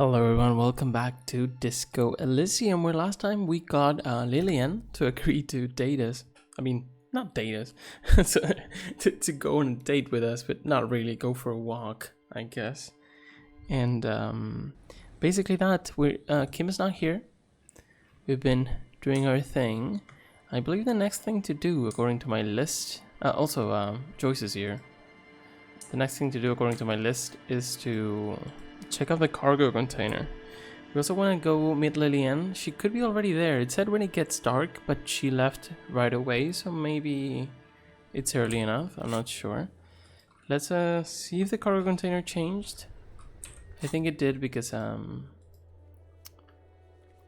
Hello everyone, welcome back to Disco Elysium, where last time we got Lillian to agree to date us. I mean, not date us, so, to go on a date with us, but not really, go for a walk, I guess. And basically that, Kim is not here. We've been doing our thing. I believe the next thing to do, according to my list, Joyce is here. The next thing to do, according to my list, is to check out the cargo container. We also want to go meet Lillian. She could be already there. It said when it gets dark, but she left right away, so maybe it's early enough. I'm not sure. Let's see if the cargo container changed. I think it did because I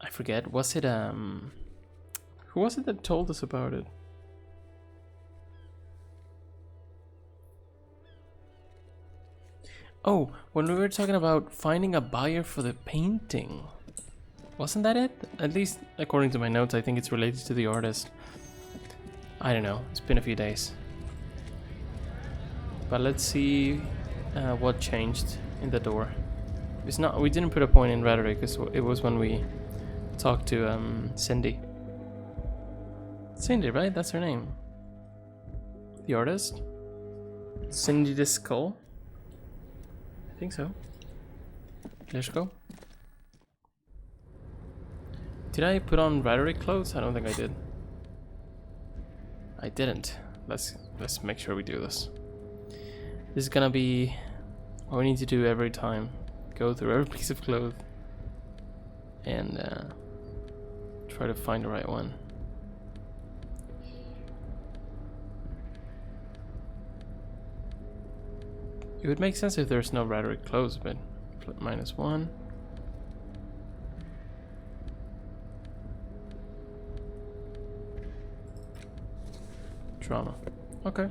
forget. Was it who was it that told us about it? Oh, when we were talking about finding a buyer for the painting. Wasn't that it? At least according to my notes, I think it's related to the artist. I don't know, it's been a few days. But let's see what changed in the door. It's not, we didn't put a point in rhetoric, because it was when we talked to Cindy. Cindy, right? That's her name. The artist? Cindy the Skull? I think so. Let's go. Did I put on rhetoric clothes? I don't think I did. I didn't. Let's make sure we do this. This is gonna be what we need to do every time. Go through every piece of clothes and try to find the right one. It would make sense if there's no rhetoric close, but -1. Drama. Okay.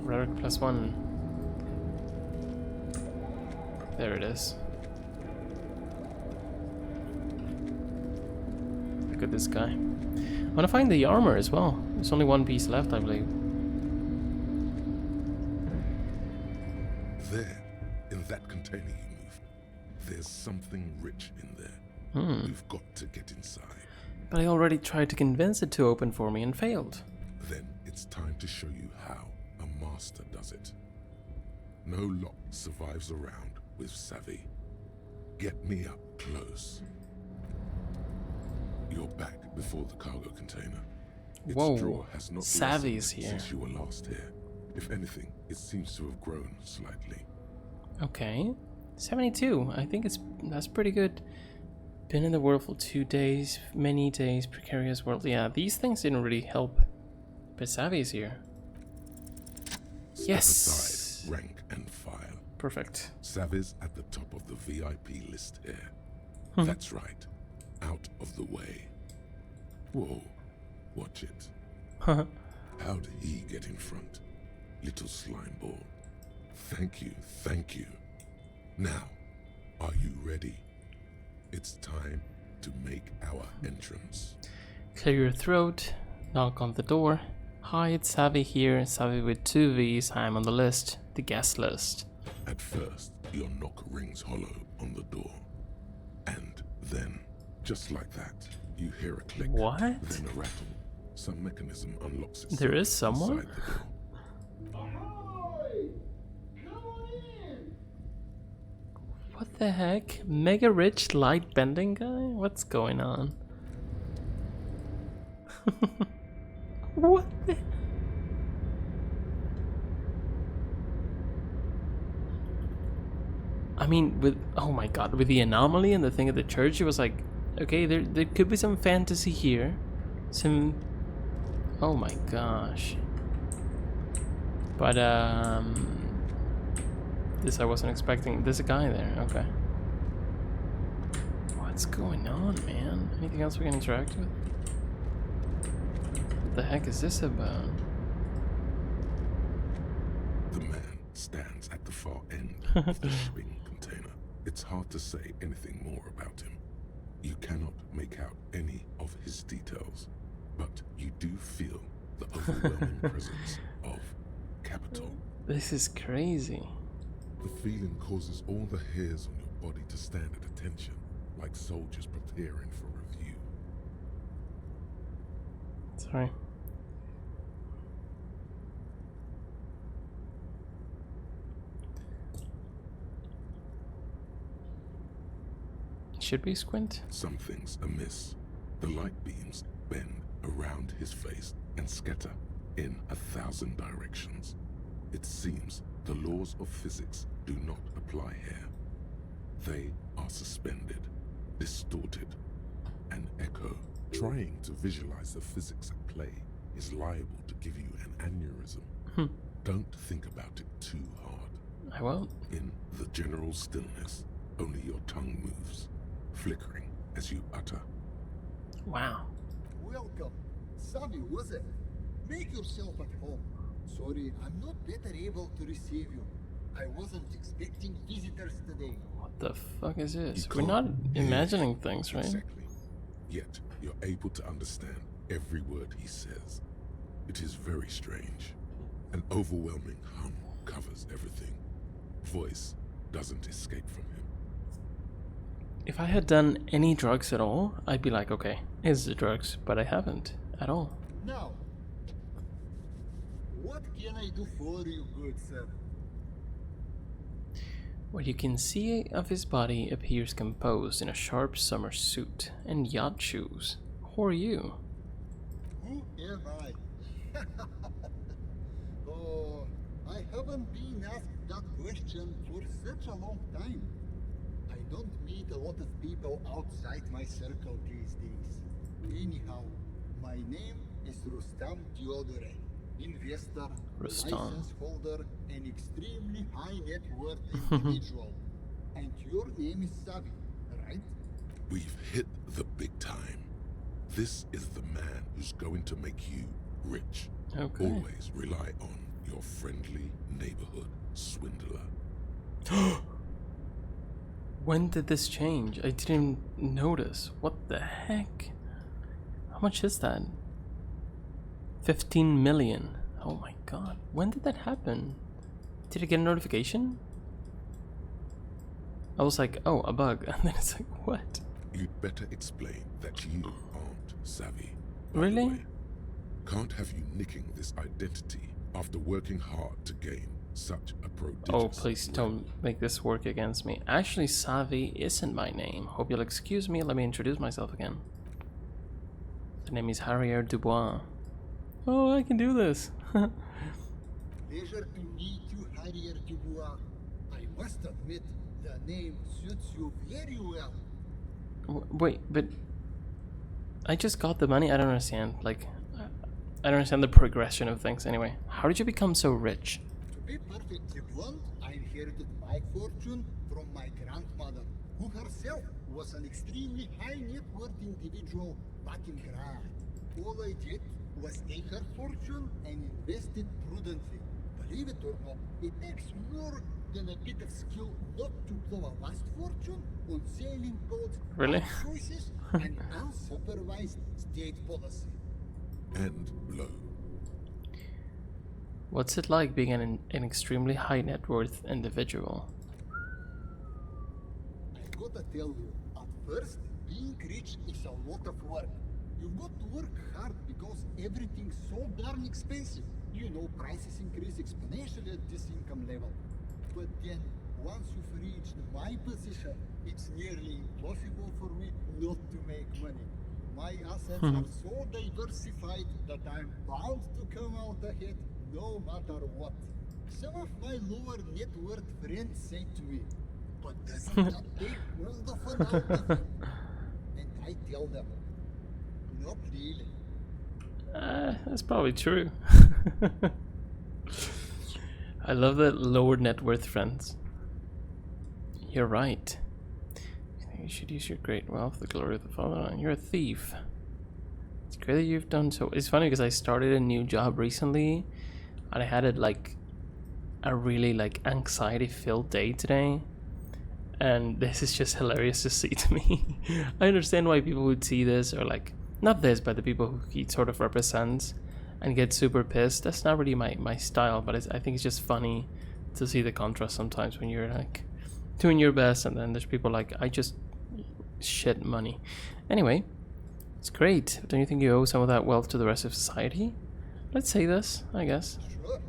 Rhetoric +1. There it is. Look at this guy. I want to find the armor as well. There's only one piece left, I believe. There, in that container you moved, there's something rich in there. We've got to get inside. But I already tried to convince it to open for me and failed. Then it's time to show you how a master does it. No lock survives around with savvy. Get me up close. You're back before the cargo container. Its Whoa, drawer has not Savvy's lessened here. since you were last here. If anything, it seems to have grown slightly. Okay, 72. I think that's pretty good. Been in the world for 2 days, many days, precarious world. Yeah, these things didn't really help. But Savvy's here. Step Yes. aside, rank and file. Perfect. Savvy's at the top of the VIP list here. That's right. Out of the way. Whoa, watch it. How'd he get in front? Little slime ball. Thank you, thank you. Now, are you ready? It's time to make our entrance. Clear your throat. Knock on the door. Hi, it's Savvy here. Savvy with 2 V's. I'm on the list. The guest list. At first, your knock rings hollow on the door. And then, just like that, you hear a click. What? Then a rattle. Some mechanism unlocks itself. There is someone? inside the door. What the heck? Mega rich light bending guy? What's going on? What the? I mean, oh my god, with the anomaly and the thing at the church, it was like, okay, there could be some fantasy here. Oh my gosh. But this I wasn't expecting. There's a guy there. Okay. What's going on, man? Anything else we can interact with? What the heck is this about? The man stands at the far end of the shipping container. It's hard to say anything more about him. You cannot make out any of his details, but you do feel the overwhelming presence of capital. This is crazy. The feeling causes all the hairs on your body to stand at attention, like soldiers preparing for review. Sorry. Should we squint? Something's amiss. The light beams bend around his face and scatter in 1,000 directions. It seems the laws of physics do not apply here. They are suspended, distorted, and echo. Trying to visualize the physics at play is liable to give you an aneurysm. Don't think about it too hard. I won't. In the general stillness, only your tongue moves, flickering as you utter. Wow. Welcome. Savvy, was it? Make yourself at home. Sorry, I'm not better able to receive you. I wasn't expecting visitors today. What the fuck is this? You We're not can't imagining things, right? Exactly. Yet you're able to understand every word he says. It is very strange. An overwhelming hum covers everything. Voice doesn't escape from him. If I had done any drugs at all, I'd be like, okay, it's the drugs, but I haven't at all. Now, what can I do for you, good sir? What you can see of his body appears composed in a sharp summer suit and yacht shoes. Who are you? Who am I? Oh, I haven't been asked that question for such a long time. I don't meet a lot of people outside my circle these days. Anyhow, my name is Rustam Diodore, investor, Rustam. license holder, an extremely high net worth individual. And your name is Savi, right? We've hit the big time. This is the man who's going to make you rich. Okay. Always rely on your friendly neighborhood swindler. When did this change? I didn't notice. What the heck? How much is that? 15 million. Oh my god. When did that happen? Did I get a notification? I was like, oh, a bug. And then it's like, what? You'd better explain that you aren't savvy. By the Really? way, can't have you nicking this identity after working hard to gain such a prodigious... Oh, please rank. don't make this work against me. Actually, Savi isn't my name. Hope you'll excuse me. Let me introduce myself again. The name is Harrier Dubois. Oh, I can do this. Pleasure to meet you, Harrier Dubois. I must admit, the name suits you very well. Wait, but I just got the money. I don't understand. Like, I don't understand the progression of things. Anyway, how did you become so rich? To be perfectly blunt, I inherited my fortune from my grandmother, who herself was an extremely high net worth individual back in Gra. All I did was take her fortune and invest it prudently. Believe it or not, it takes more than a bit of skill not to blow a vast fortune on sailing boats, Really? bad choices, and unsupervised state policy. And blow. What's it like being an extremely high net worth individual? I've got to tell you, at first, being rich is a lot of work. You've got to work hard because everything's so darn expensive. You know, prices increase exponentially at this income level. But then, once you've reached my position, it's nearly impossible for me not to make money. My assets are so diversified that I'm bound to come out ahead no matter what. Some of my lower net worth friends say to me, but doesn't that take all the fun out of it? And I tell them, not really. That's probably true. I love that lower net worth friends. You're right. You should use your great wealth, the glory of the Fatherland. You're a thief. It's great that you've done so. It's funny because I started a new job recently, and I had it like a really like anxiety-filled day today, and this is just hilarious to see to me. I understand why people would see this, or like not this, but the people who he sort of represents, and get super pissed. That's not really my style, but I think it's just funny to see the contrast sometimes when you're like doing your best, and then there's people like, I just shit money. Anyway, it's great. Don't you think you owe some of that wealth to the rest of society? Let's say this, I guess. Sure.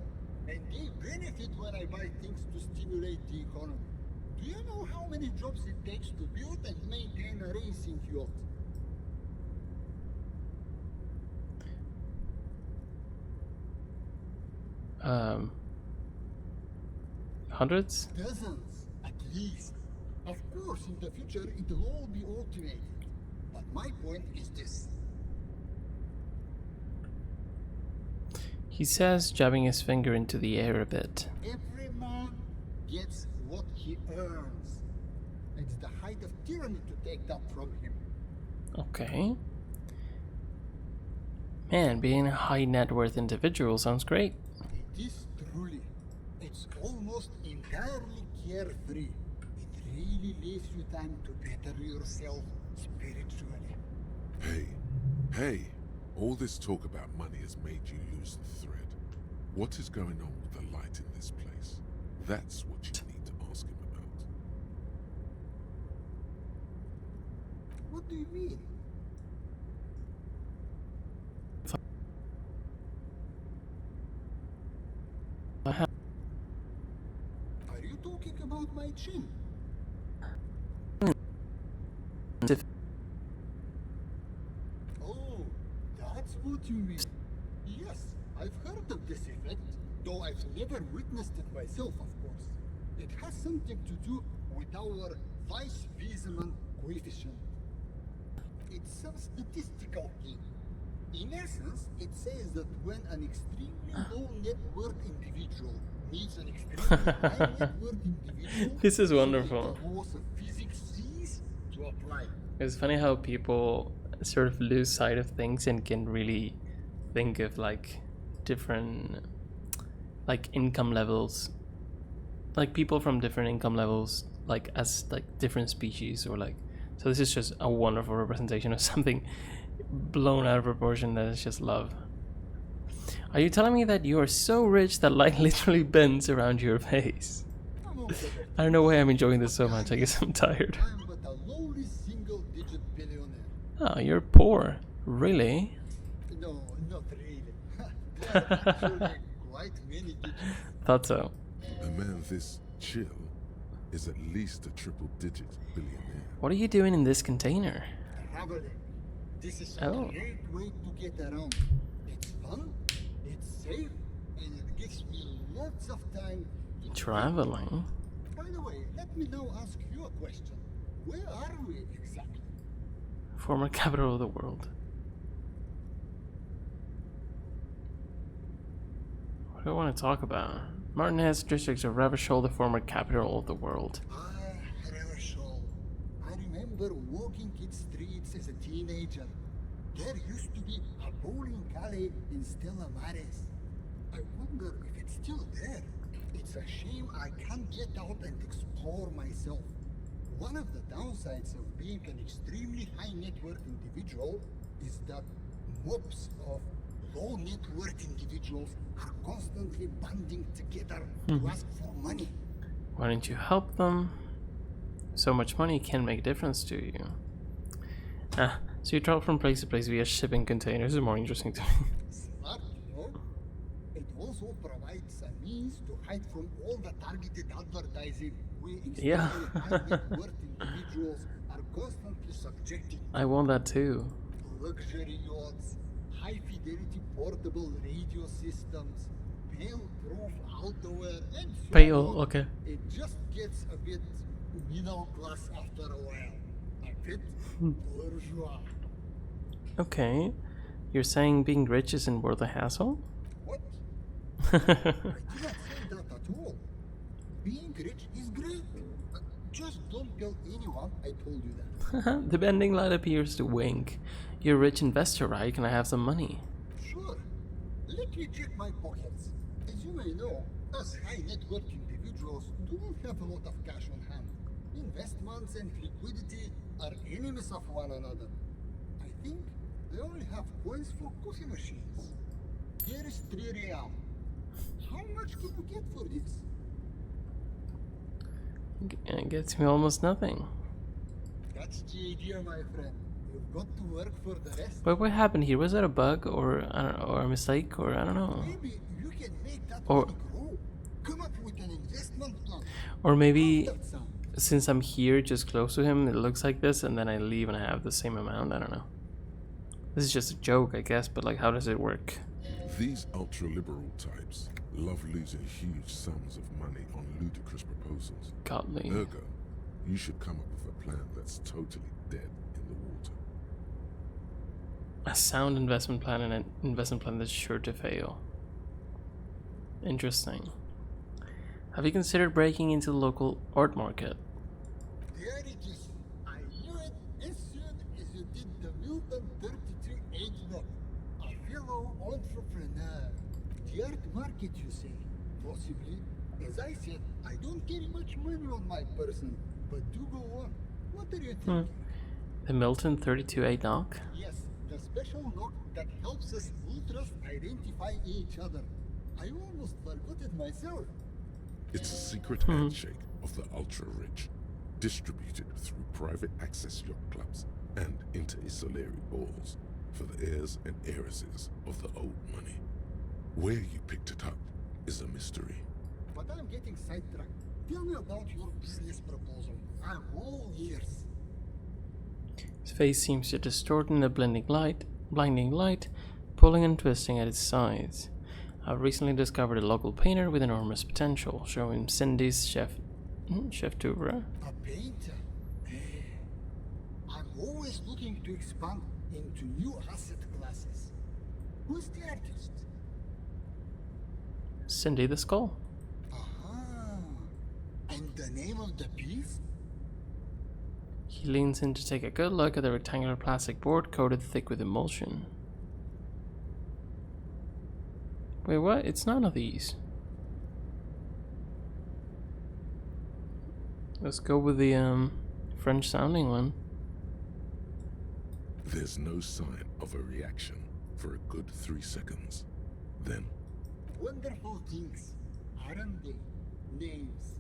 And they benefit when I buy things to stimulate the economy. Do you know how many jobs it takes to build and maintain a racing yacht? Hundreds? Dozens, at least. Of course, in the future, it'll all be automated. But my point is this. He says, jabbing his finger into the air a bit. Every man gets what he earns. It's the height of tyranny to take that from him. Okay. Man, being a high net worth individual sounds great. It is truly. It's almost entirely carefree. It really leaves you time to better yourself spiritually. Hey, all this talk about money has made you lose the thread. What is going on with the light in this place? That's what you need to ask him about. What do you mean? Are you talking about my chin? Oh, that's what you mean. Yes, I've heard of this effect, though I've never witnessed it myself, of course. It has something to do with our Weiss-Wiesemann coefficient. It's a statistical thing. In essence, it says that when an extremely low net worth individual meets an extremely high net worth individual, This is wonderful. the laws of physics cease to apply. It's funny how people sort of lose sight of things and can really think of like different like income levels, like people from different income levels, like as like different species, or like, so this is just a wonderful representation of something blown out of proportion that is just love. Are you telling me that you are so rich that light literally bends around your face? I don't know why I'm enjoying this so much. I guess I'm tired. I'm but a lowly single-digit billionaire. Oh, you're poor. Really? No, not really. There are actually quite many digits. Thought so. A man this chill is at least a triple-digit billionaire. What are you doing in this container? Traveling. This is a Oh. great way to get around. It's fun, it's safe, and it gives me lots of time to Traveling? By the way, let me now ask you a question. Where are we exactly? Former capital of the world. What do I want to talk about? Martinez districts of Revachol, the former capital of the world. Ah, Revachol. I remember walking its streets as a teenager. There used to be a bowling alley in Stella Maris. I wonder if it's still there. It's a shame I can't get out and explore myself. One of the downsides of being an extremely high net worth individual is that mobs of low net worth individuals are constantly banding together to ask for money. Why don't you help them? So much money can make a difference to you. Ah, so you travel from place to place via shipping containers is more interesting to me. Smart, you know? It also provides a means to hide from all the targeted advertising we extremely Yeah. high net worth individuals are constantly subjected I want that too. to. Luxury yachts, high fidelity portable radio systems, pale-proof outerwear, and so Pale, on. okay. It just gets a bit middle class after a while. A bit bourgeois. Okay. You're saying being rich isn't worth a hassle? What? I didn't say that at all. Being rich is great. Just don't tell anyone I told you that. The bending light appears to wink. You're a rich investor, right? Can I have some money? Sure. Let me check my pockets. As you may know, us high net worth individuals do not have a lot of cash on hand. Investments and liquidity are enemies of one another. I think they only have coins for coffee machines. Here is 3 real. How much can you get for this? Gets me almost nothing. That's the idea, my friend. You've got to work for the rest. But what happened here? Was that a bug or I don't know, or a mistake or I don't know? Maybe you can make that Or- money grow. Come up with an investment plan. Or maybe How's that sound? since I'm here just close to him, it looks like this, and then I leave and I have the same amount. I don't know. This is just a joke, I guess, but like, how does it work? These ultra-liberal types love losing huge sums of money on ludicrous proposals. Godly. Ergo, you should come up with a plan that's totally dead in the water. A sound investment plan and an investment plan that's sure to fail. Interesting. Have you considered breaking into the local art market? There it is. I knew it as soon as you did the Milton 32 age note. A fellow entrepreneur. The art market, you say? Possibly. As I said, I don't carry much money on my person, but do go on. What are you thinking? The Milton 32A knock? Yes, the special knock that helps us ultras identify each other. I almost forgot it myself. It's a secret handshake of the ultra-rich, distributed through private access yacht clubs and inter-isolary balls for the heirs and heiresses of the old money. Where you picked it up is a mystery. But I'm getting sidetracked. Tell me about your business proposal. I'm all ears. His face seems to distort in the blinding light, pulling and twisting at its sides. I've recently discovered a local painter with enormous potential. Show him Cindy's chef d'oeuvre. A painter? I'm always looking to expand into new asset classes. Who's the artist? Cindy the Skull. Ah, and the name of the piece? He leans in to take a good look at the rectangular plastic board coated thick with emulsion. Wait, what? It's none of these. Let's go with the French sounding one. There's no sign of a reaction for a good 3 seconds. Then, Wonderful things, aren't they? Names.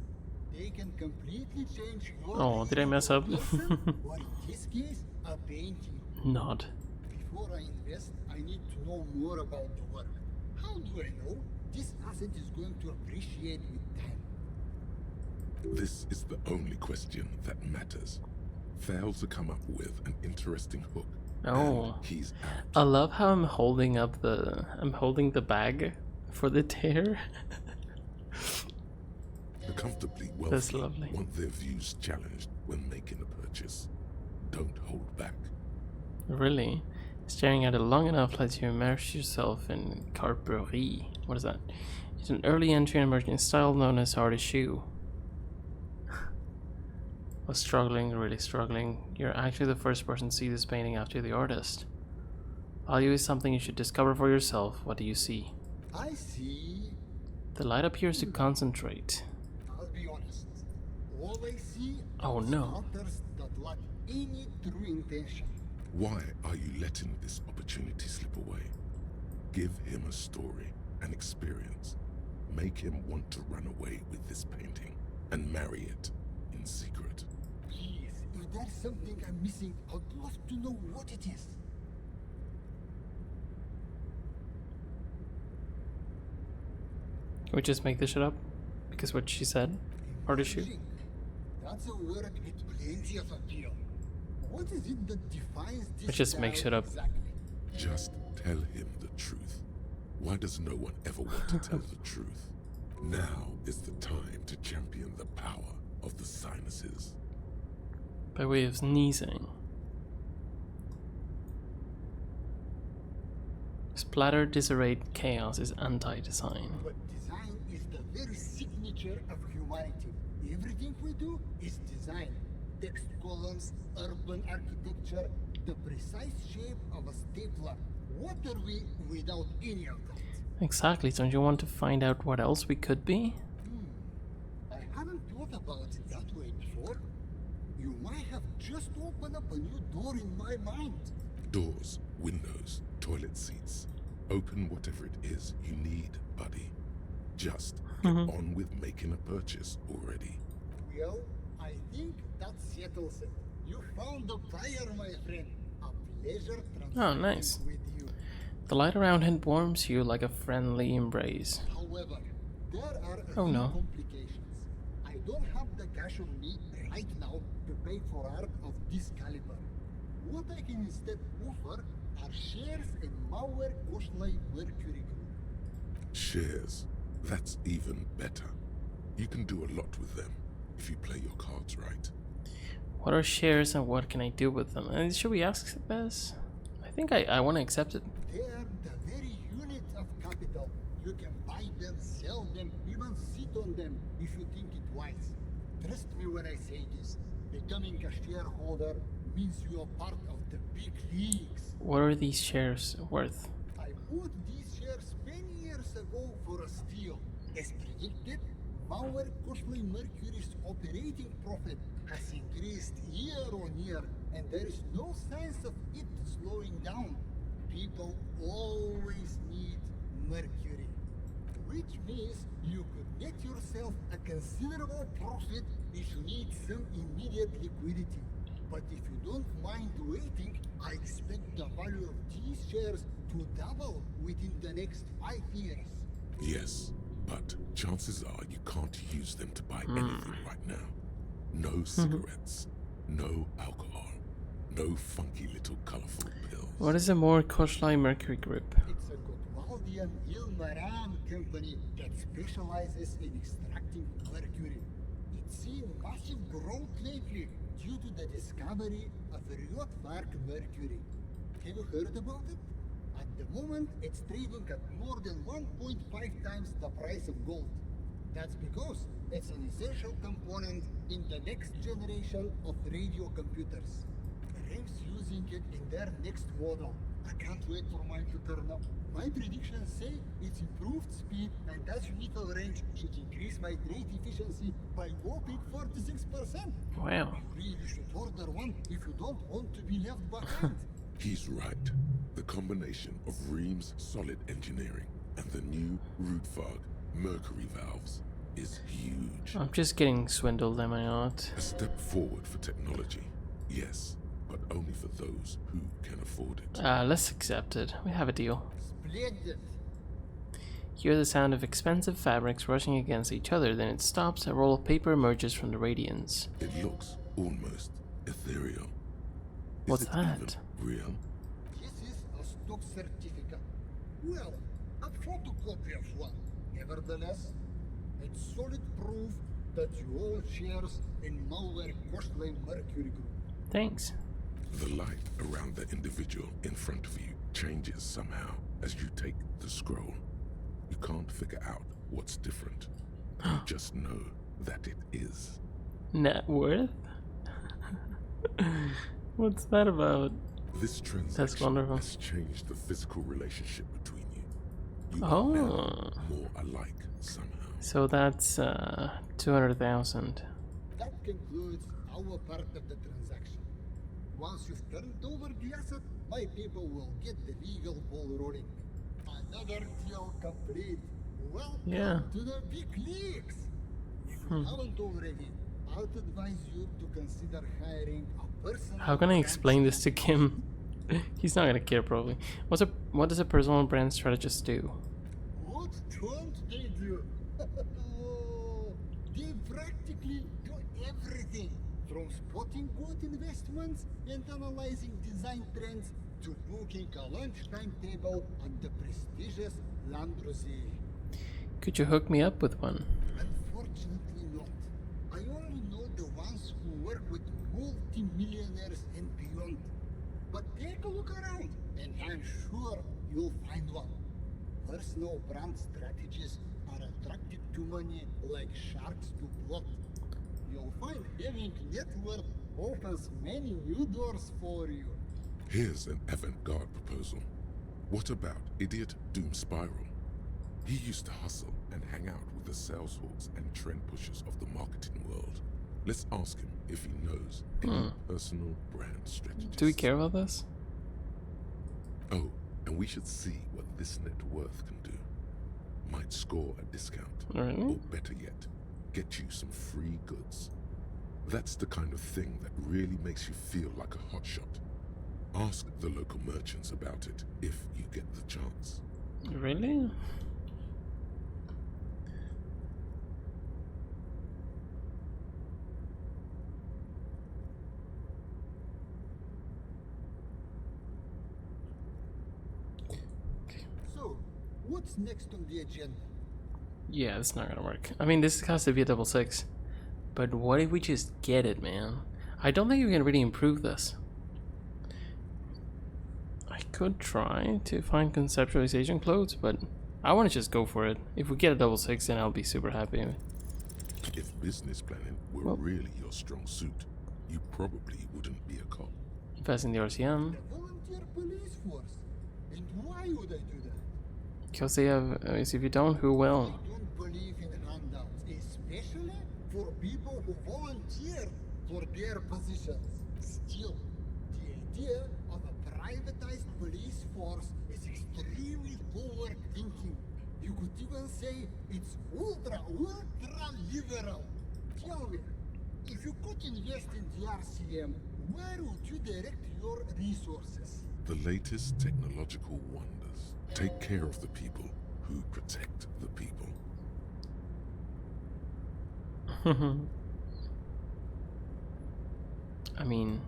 They can completely change your Oh, did I mess up? person, or in this case, a painting. Nod. Before I invest, I need to know more about the work. How do I know this asset is going to appreciate with time? this is the only question that matters. Fail to come up with an interesting hook. Oh. and he's out. I love how I'm holding the bag for the tear. The comfortably That's wealthy lovely. want their views challenged when making a purchase. Don't hold back. Really? Staring at it long enough lets you immerse yourself in carperie. What is that? It's an early entry in emerging style known as artist shoe. Was struggling, really struggling. You're actually the first person to see this painting after the artist. Value is something you should discover for yourself. What do you see? I see. The light appears to concentrate. I'll be honest. All I see Oh, are no. sculptors that lack any true intention. Why are you letting this opportunity slip away? Give him a story, an experience. Make him want to run away with this painting and marry it in secret. Please, if there's something I'm missing, I'd love to know what it is. Can we just make this shit up? Because what she said? Artist shoe? Emerging. That's a word with plenty of appeal. What is it that defines this Let's just make style shit up. exactly? Just tell him the truth. Why does no one ever want to tell the truth? Now is the time to champion the power of the sinuses. By way of sneezing. Splatter, disarray, chaos is anti-design. But design is the very signature of humanity. Everything we do is design. Text columns, urban architecture, the precise shape of a stapler. What are we without any of that? Exactly, don't you want to find out what else we could be? I haven't thought about it that way before. You might have just opened up a new door in my mind. Doors, windows, toilet seats. Open whatever it is you need, buddy. Just get on with making a purchase already. Well, I think that settles it. You found the buyer, my friend. A pleasure transacting nice. with you. The light around him warms you like a friendly embrace. However, there are a Oh few no. complications. I don't have the cash on me right now to pay for art of this caliber. What I can instead offer are shares in Mauer Koschlei Mercury Group. Shares. That's even better. You can do a lot with them if you play your cards right. What are shares and what can I do with them? Should we ask this? I think I want to accept it. They are the very unit of capital. You can buy them, sell them, even sit on them if you think it wise. Trust me when I say this. Becoming a shareholder means you are part of the big leagues. What are these shares worth? I bought these shares many years ago for a steal. As predicted, Mauer Koschlei Mercury's operating profit has increased year on year, and there is no signs of it slowing down. People always need mercury, which means you could net yourself a considerable profit if you need some immediate liquidity. But if you don't mind waiting, I expect the value of these shares to double within the next 5 years. Yes, but chances are you can't use them to buy anything right now. No cigarettes, no alcohol, no funky little colorful pills. What is a more Koschlei Mercury Group? It's a Gotwaldian Ilmaran company that specializes in extracting mercury. It's seen massive growth lately due to the discovery of Ryotvark mercury. Have you heard about it? At the moment, it's trading at more than 1.5 times the price of gold. That's because it's an essential component in the next generation of radio computers. RAM's using it in their next model. I can't wait for mine to turn up. My predictions say its improved speed and azimuthal range should increase my trade efficiency by whopping 46%. Wow. You really should order one if you don't want to be left behind. He's right. The combination of Ream's solid engineering and the new Rudfog mercury valves is huge. I'm just getting swindled, am I not? A step forward for technology, yes, but only for those who can afford it. Let's accept it. We have a deal. Splendid. Hear the sound of expensive fabrics rushing against each other, then it stops. A roll of paper emerges from the radiance. It looks almost ethereal. What's Is it that? even real? This is a stock certificate. Well, a photocopy of one. Nevertheless, it's solid proof that you own shares in Mauer Koschlei Mercury Group. Thanks. The light around the individual in front of you changes somehow as you take the scroll. You can't figure out what's different. You just know that it is. Net worth? What's that about? This transaction wonderful. has changed the physical relationship between you. You are now Oh. more alike somehow. So that's 200,000. That concludes our part of the transaction. Once you've turned over the asset, my people will get the legal ball rolling. Another deal complete. Welcome Yeah. to the big leagues. If you haven't already, I'd advise you to consider hiring a personal How can I brand explain this to Kim? He's not gonna care probably. What does a personal brand strategist do? What don't they do? They practically do everything, from spotting good investments and analyzing design trends to booking a lunchtime table at the prestigious Landrosee. Could you hook me up with one? Unfortunately not. I only know the ones who work with multi-millionaires and beyond. But take a look around, and I'm sure you'll find one. Personal brand strategies are attracted to money like sharks to blood. You'll find having net worth opens many new doors for you. Here's an avant-garde proposal. What about idiot Doom Spiral? He used to hustle and hang out with the sales hawks and trend pushers of the marketing world. Let's ask him if he knows any personal brand strategies. Do we care about this? Oh, and we should see what this net worth can do. Might score a discount. Really? Or better yet, get you some free goods. That's the kind of thing that really makes you feel like a hotshot. Ask the local merchants about it if you get the chance. Really? So, what's next on the agenda? Yeah, it's not gonna work. I mean, this has to be a double 6. But what if we just get it, man? I don't think we can really improve this. I could try to find conceptualization clothes, but I want to just go for it. If we get a double 6, then I'll be super happy. If business planning were really your strong suit, you probably wouldn't be a cop. Invest in the RCM. The volunteer police force. And why would I do that? Because they have, if you don't, who will? I don't believe in handouts, especially for people who volunteer for their positions. Still, the idea of a privatized police force is extremely forward-thinking. You could even say it's ultra liberal. Tell me, if you could invest in the RCM, where would you direct your resources? The latest technological wonders. Take care of the people who protect the people. I mean,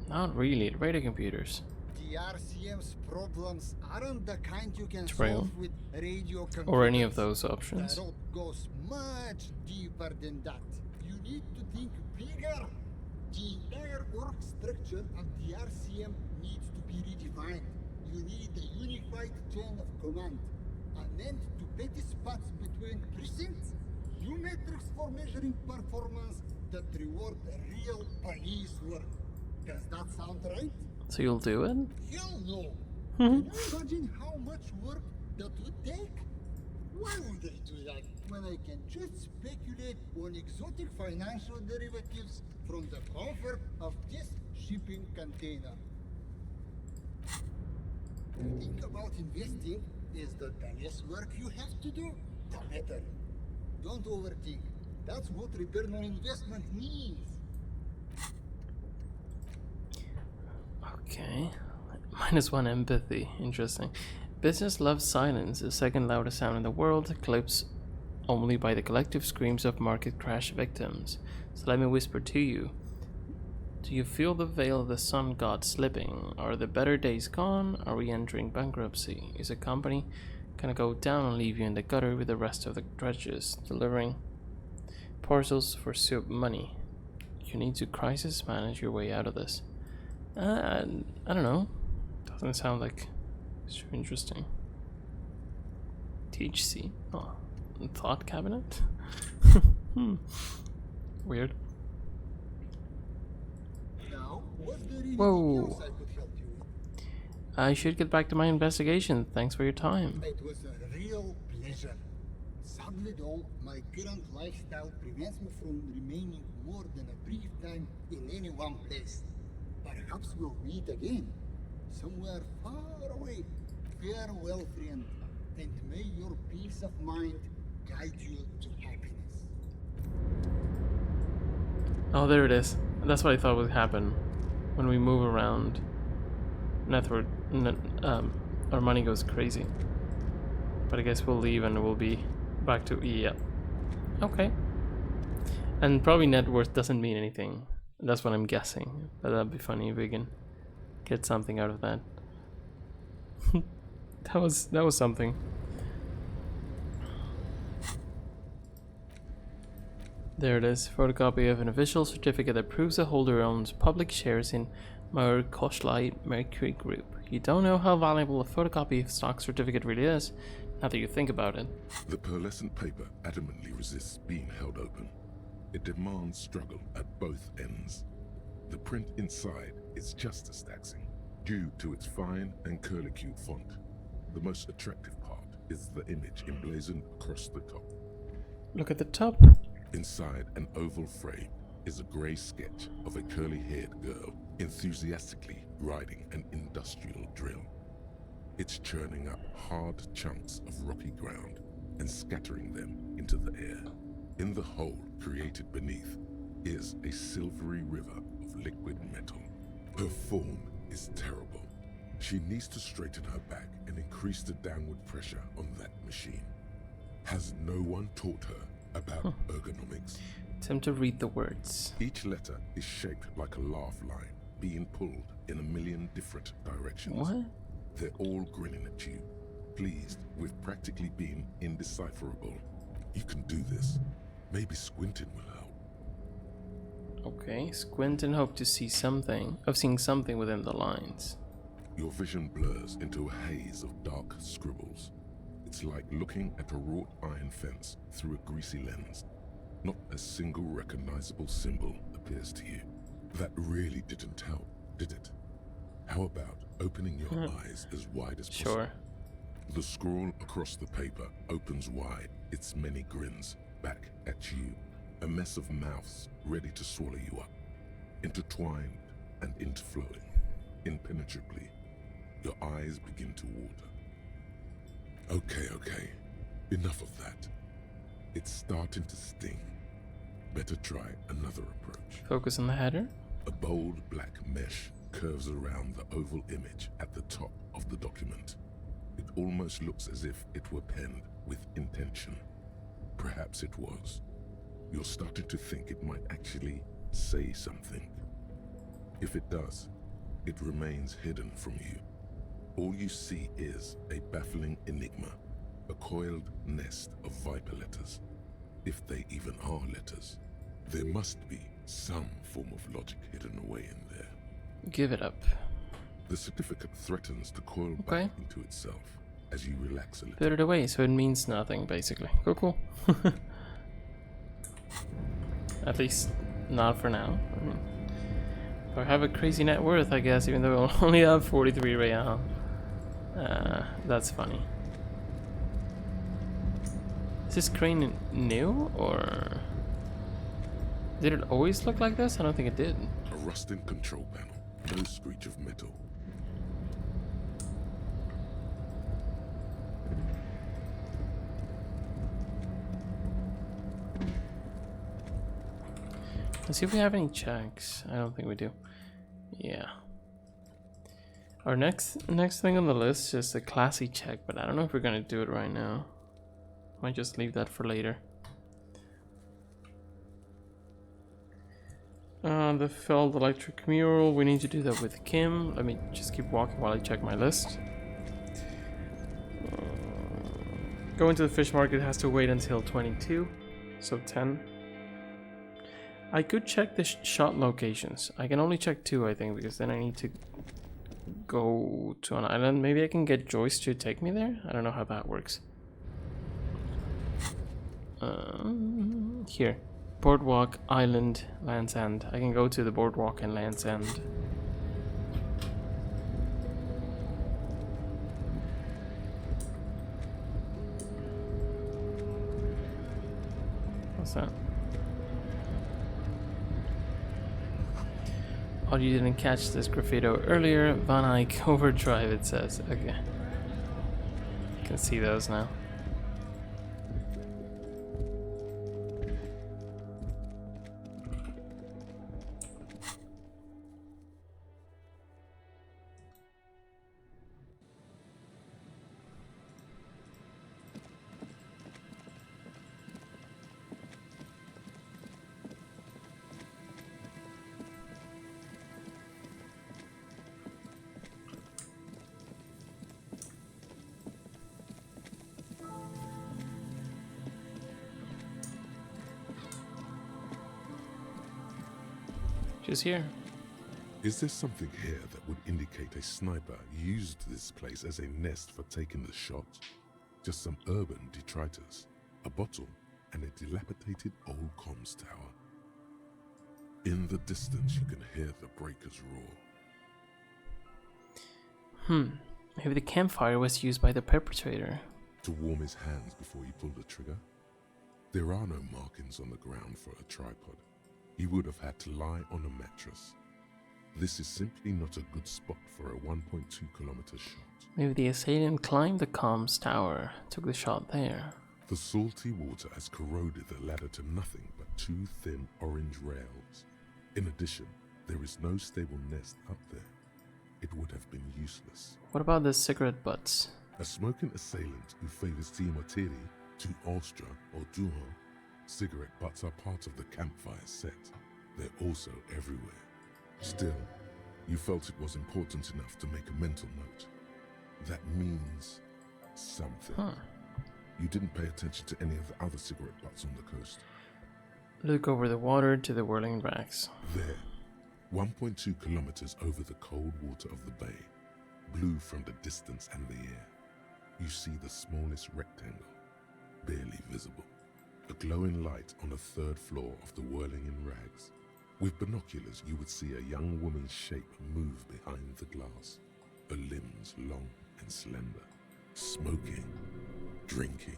not really. Radio computers. The RCM's problems aren't the kind you can Trail. solve with radio computers. Or any of those options. The road goes much deeper than that. You need to think bigger. The entire org structure of the RCM needs to be redefined. You need a unified chain of command, an end to petty spots between precincts, new metrics for measuring performance that reward real police work. Does that sound right? So you'll do it? Hell no! Can you imagine how much work that would take? Why would I do that when I can just speculate on exotic financial derivatives from the comfort of this shipping container? The thing about investing is that the less work you have to do, the better. Don't overthink. That's what return on investment means. Okay. -1 empathy. Interesting. Business loves silence, the second loudest sound in the world, eclipsed only by the collective screams of market crash victims. So let me whisper to you. Do you feel the veil of the sun god slipping? Are the better days gone? Are we entering bankruptcy? Is a company gonna go down and leave you in the gutter with the rest of the drudges, delivering parcels for soup money? You need to crisis manage your way out of this. I don't know. Doesn't sound like it's interesting. THC? Oh, thought cabinet? Weird. Now, was there anything Whoa. else I could help you with? I should get back to my investigation. Thanks for your time. It was a real pleasure. Sadly though, my current lifestyle prevents me from remaining more than a brief time in any one place. Perhaps we'll meet again, somewhere far away. Farewell, friend, and may your peace of mind guide you to happiness. Oh, there it is. That's what I thought would happen when we move around. Our money goes crazy. But I guess we'll leave and we'll be back to yeah. Okay. And probably net worth doesn't mean anything. That's what I'm guessing. But that'd be funny if we can get something out of that. that was something. There it is. Photocopy of an official certificate that proves the holder owns public shares in Maur Koschlei Mercury Group. You don't know how valuable a photocopy of stock certificate really is, now that you think about it. The pearlescent paper adamantly resists being held open. It demands struggle at both ends. The print inside is just as taxing, due to its fine and curlicue font. The most attractive part is the image emblazoned across the top. Look at the top. Inside an oval frame is a grey sketch of a curly-haired girl enthusiastically riding an industrial drill. It's churning up hard chunks of rocky ground and scattering them into the air. In the hole created beneath, is a silvery river of liquid metal. Her form is terrible. She needs to straighten her back and increase the downward pressure on that machine. Has no one taught her about ergonomics? Attempt to read the words. Each letter is shaped like a laugh line, being pulled in a million different directions. What? They're all grinning at you, pleased with practically being indecipherable. You can do this. Maybe squinting will help. Okay, squint and hope to see something. Of seeing something within the lines. Your vision blurs into a haze of dark scribbles. It's like looking at a wrought iron fence through a greasy lens. Not a single recognizable symbol appears to you. That really didn't help, did it? How about opening your eyes as wide as possible? Sure. The scroll across the paper opens wide, its many grins, back at you. A mess of mouths ready to swallow you up. Intertwined and interflowing, impenetrably. Your eyes begin to water. Okay. Enough of that. It's starting to sting. Better try another approach. Focus on the header. A bold black mesh curves around the oval image at the top of the document. It almost looks as if it were penned with intention. Perhaps it was. You're starting to think it might actually say something. If it does, it remains hidden from you. All you see is a baffling enigma, a coiled nest of viper letters. If they even are letters, there must be some form of logic hidden away in there. Give it up. The certificate threatens to coil back into itself as you relax a little. Put it away so it means nothing, basically. Cool. At least not for now. I mean, if I have a crazy net worth, I guess, even though I only have 43 real. That's funny. Is this crane new, or did it always look like this? I don't think it did. A rusting control panel, no screech of metal. Let's see if we have any checks. I don't think we do. Yeah. Our next thing on the list is just a classy check, but I don't know if we're gonna do it right now. Might just leave that for later. The filled electric mural. We need to do that with Kim. Let me just keep walking while I check my list. Going to the fish market has to wait until 22, so 10. I could check the shot locations. I can only check 2, I think, because then I need to go to an island. Maybe I can get Joyce to take me there? I don't know how that works. Here. Boardwalk, island, Land's End. I can go to the boardwalk and Land's End. What's that? Oh, you didn't catch this graffito earlier. Van Eyck Overdrive, it says. Okay. You can see those now. She's here. Is there something here that would indicate a sniper used this place as a nest for taking the shot? Just some urban detritus, a bottle, and a dilapidated old comms tower. In the distance you can hear the breakers roar. Maybe the campfire was used by the perpetrator. To warm his hands before he pulled the trigger? There are no markings on the ground for a tripod. He would have had to lie on a mattress. This is simply not a good spot for a 1.2 kilometer shot. Maybe the assailant climbed the comms tower, took the shot there. The salty water has corroded the ladder to nothing but 2 thin orange rails. In addition, there is no stable nest up there. It would have been useless. What about the cigarette butts? A smoking assailant who favors Tiamatiri to Alstra or Duho, cigarette butts are part of the campfire set. They're also everywhere. Still, you felt it was important enough to make a mental note. That means something. Huh. You didn't pay attention to any of the other cigarette butts on the coast. Look over the water to the whirling rags. There, 1.2 kilometers over the cold water of the bay, blue from the distance and the air, you see the smallest rectangle, barely visible. A glowing light on the 3rd floor of the whirling in rags. With binoculars, you would see a young woman's shape move behind the glass, her limbs long and slender, smoking, drinking,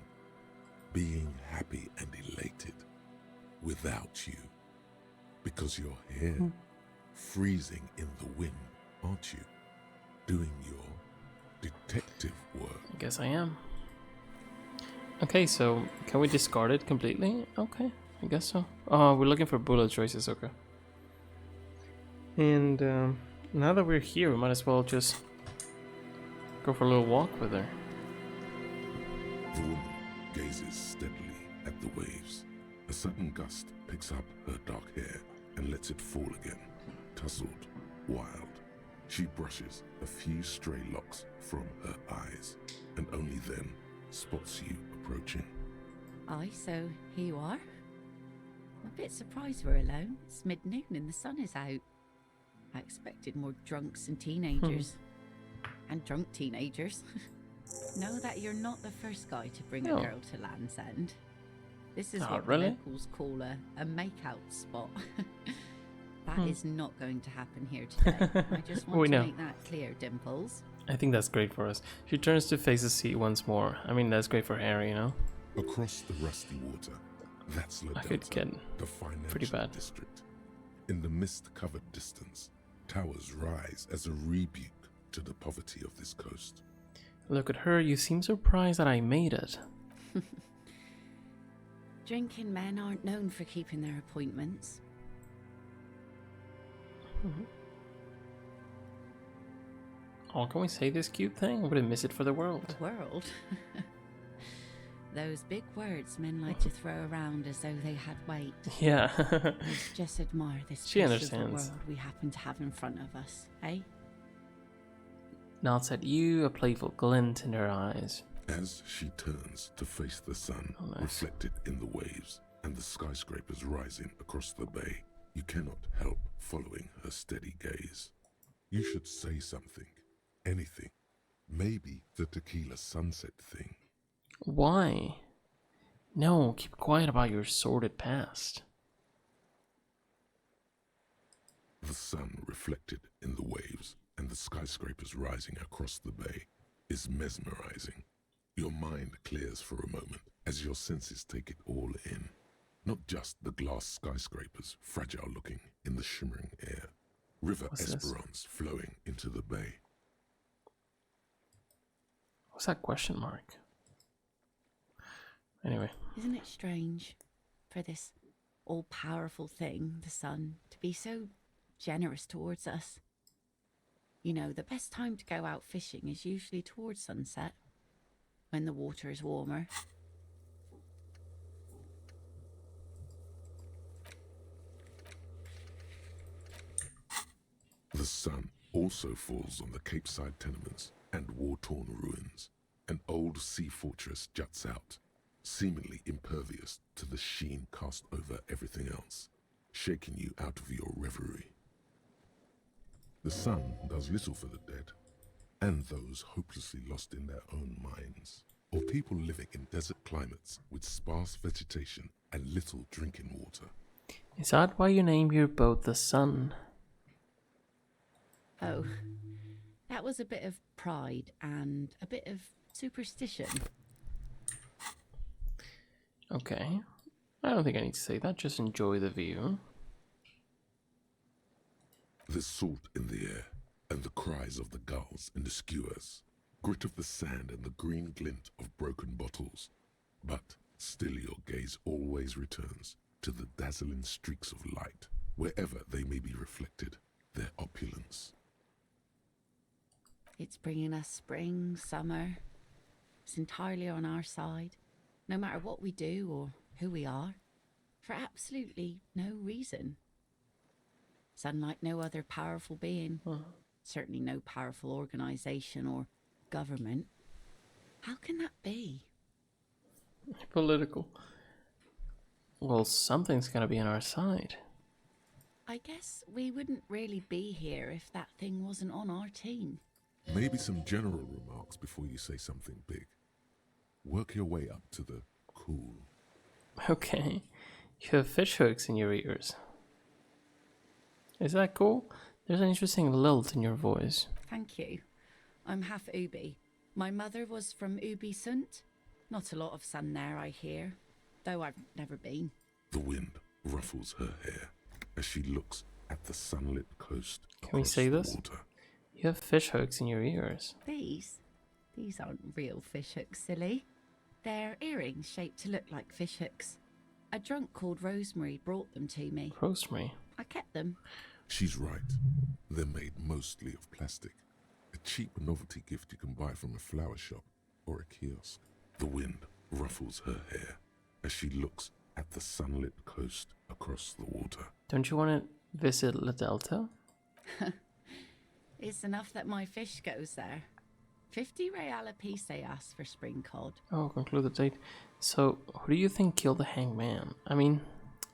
being happy and elated, without you. Because you're here, freezing in the wind, aren't you? Doing your detective work. I guess I am. Okay, so can we discard it completely? Okay, I guess so. Oh, we're looking for bullet choices, okay. And now that we're here, we might as well just go for a little walk with her. The woman gazes steadily at the waves. A sudden gust picks up her dark hair and lets it fall again, tousled, wild. She brushes a few stray locks from her eyes, and only then spots you approaching. Aye, so here you are. I'm a bit surprised we're alone. It's mid-noon and the sun is out. I expected more drunks and teenagers. And drunk teenagers. Know that you're not the first guy to bring a girl to Land's End. This is what the locals call a make-out spot. That is not going to happen here today. I just want to make that clear, Dimples. I think that's great for us. She turns to face the sea once more. I mean, that's great for Harry, you know? Across the rusty water, that's La I could Delta, get the financial pretty bad. district. In the mist-covered distance, towers rise as a rebuke to the poverty of this coast. Look at her, you seem surprised that I made it. Drinking men aren't known for keeping their appointments. Oh, can we say this cute thing? I wouldn't miss it for the world. The world? Those big words men like to throw around as though they had weight. Yeah. Let's just admire this She piece of understands. the world we happen to have in front of us, eh? Nods at you, a playful glint in her eyes. As she turns to face the sun, reflected in the waves, and the skyscrapers rising across the bay, you cannot help following her steady gaze. You should say something, anything. Maybe the tequila sunset thing. Why? No, keep quiet about your sordid past. The sun reflected in the waves and the skyscrapers rising across the bay is mesmerizing. Your mind clears for a moment as your senses take it all in. Not just the glass skyscrapers, fragile looking in the shimmering air. River Esperance flowing into the bay. What's that question mark? Anyway. Isn't it strange for this all-powerful thing, the sun, to be so generous towards us? You know, the best time to go out fishing is usually towards sunset, when the water is warmer. The sun also falls on the Capeside tenements and war-torn ruins. An old sea fortress juts out, seemingly impervious to the sheen cast over everything else, shaking you out of your reverie. The sun does little for the dead, and those hopelessly lost in their own minds, or people living in desert climates with sparse vegetation and little drinking water. Is that why you named your boat the Sun? Oh, that was a bit of pride and a bit of superstition. Okay. I don't think I need to say that, just enjoy the view. There's salt in the air, and the cries of the gulls in the skewers, grit of the sand and the green glint of broken bottles. But Still your gaze always returns to the dazzling streaks of light, wherever they may be reflected, their opulence. It's bringing us spring, summer. It's entirely on our side, no matter what we do or who we are, for absolutely no reason. It's unlike no other powerful being, certainly no powerful organization or government. How can that be? Political. Well, something's gonna be on our side. I guess we wouldn't really be here if that thing wasn't on our team. Maybe some general remarks before you say something big. Work your way up to the cool. Okay. You have fish hooks in your ears. Is that cool? There's an interesting lilt in your voice. Thank you. I'm half Ubi. My mother was from Ubi Sunt. Not a lot of sun there, I hear, though I've never been. The wind ruffles her hair as she looks at the sunlit coast. Can we say this? Water. You have fish hooks in your ears. These aren't real fish hooks, silly. They're earrings shaped to look like fish hooks. A drunk called Rosemary brought them to me. Rosemary. I kept them. She's right. They're made mostly of plastic. A cheap novelty gift you can buy from a flower shop or a kiosk. The wind ruffles her hair as she looks at the sunlit coast across the water. Don't you want to visit La Delta? It's enough that my fish goes there. 50 real apiece they ask for spring cod. Oh, conclude the date. So, who do you think killed the hangman? I mean,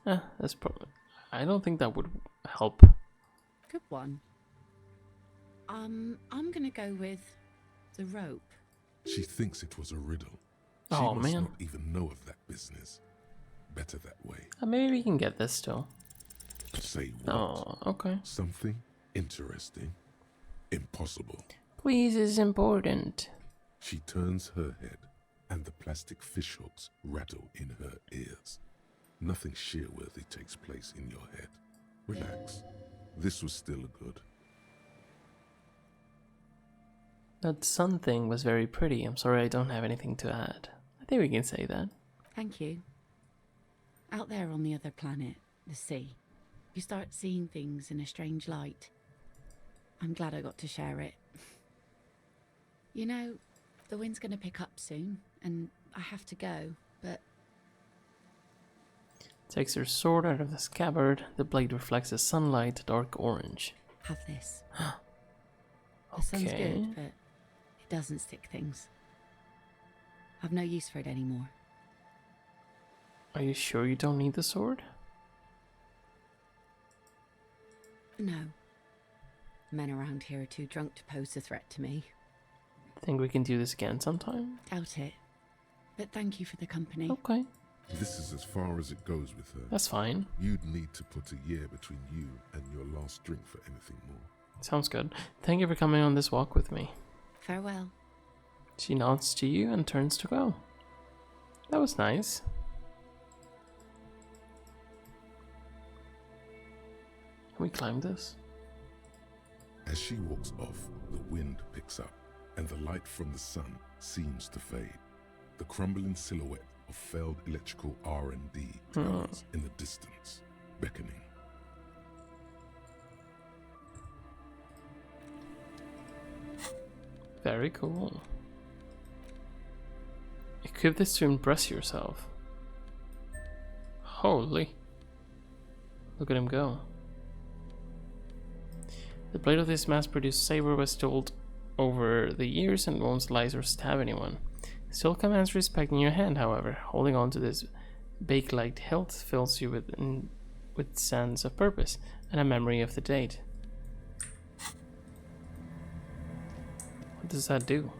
that's probably... I don't think that would help. Good one. I'm gonna go with the rope. She thinks it was a riddle. Oh, she must man. not even know of that business. Better that way. Maybe we can get this still. Say what? Oh, okay. Something interesting. Impossible. Please is important. She turns her head, and the plastic fish hooks rattle in her ears. Nothing shear-worthy takes place in your head. Relax. This was still good. That sun thing was very pretty. I'm sorry I don't have anything to add. I think we can say that. Thank you. Out there on the other planet, the sea, you start seeing things in a strange light. I'm glad I got to share it. You know, the wind's going to pick up soon, and I have to go, but... Takes her sword out of the scabbard. The blade reflects the sunlight, dark orange. Have this. The sun's Okay. good, but it doesn't stick things. I've no use for it anymore. Are you sure you don't need the sword? No. Men around here are too drunk to pose a threat to me. Think we can do this again sometime? Doubt it. But thank you for the company. Okay, This is as far as it goes with her. that's fine. You'd need to put a year between you and your last drink for anything more. Sounds good. Thank you for coming on this walk with me. Farewell. She nods to you and turns to go. That was nice. Can we climb this? As she walks off, the wind picks up, and the light from the sun seems to fade. The crumbling silhouette of failed electrical R&D towers in the distance, beckoning. Very cool. Equip this to impress yourself. Holy. Look at him go. The blade of this mass-produced saber was dulled over the years and won't slice or stab anyone. Still commands respect in your hand, however. Holding on to this bake-like hilt fills you with sense of purpose and a memory of the date. What does that do?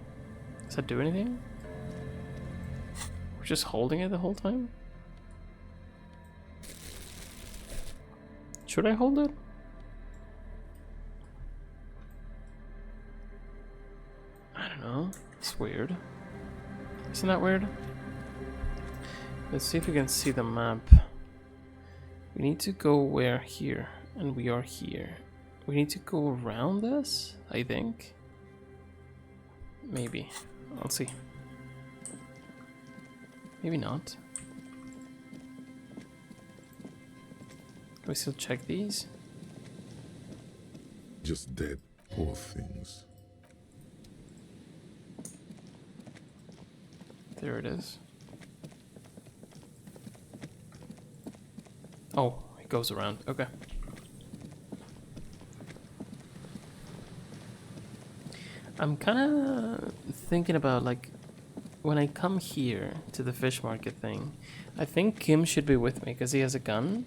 Does that do anything? We're just holding it the whole time? Should I hold it? I don't know. It's weird. Isn't that weird? Let's see if we can see the map. We need to go where here, and we are here. We need to go around this, I think. Maybe. Let's see. Maybe not. Can we still check these? Just dead. Poor things. There it is. Oh, it goes around. Okay. I'm kind of thinking about, like, when I come here to the fish market thing, I think Kim should be with me because he has a gun.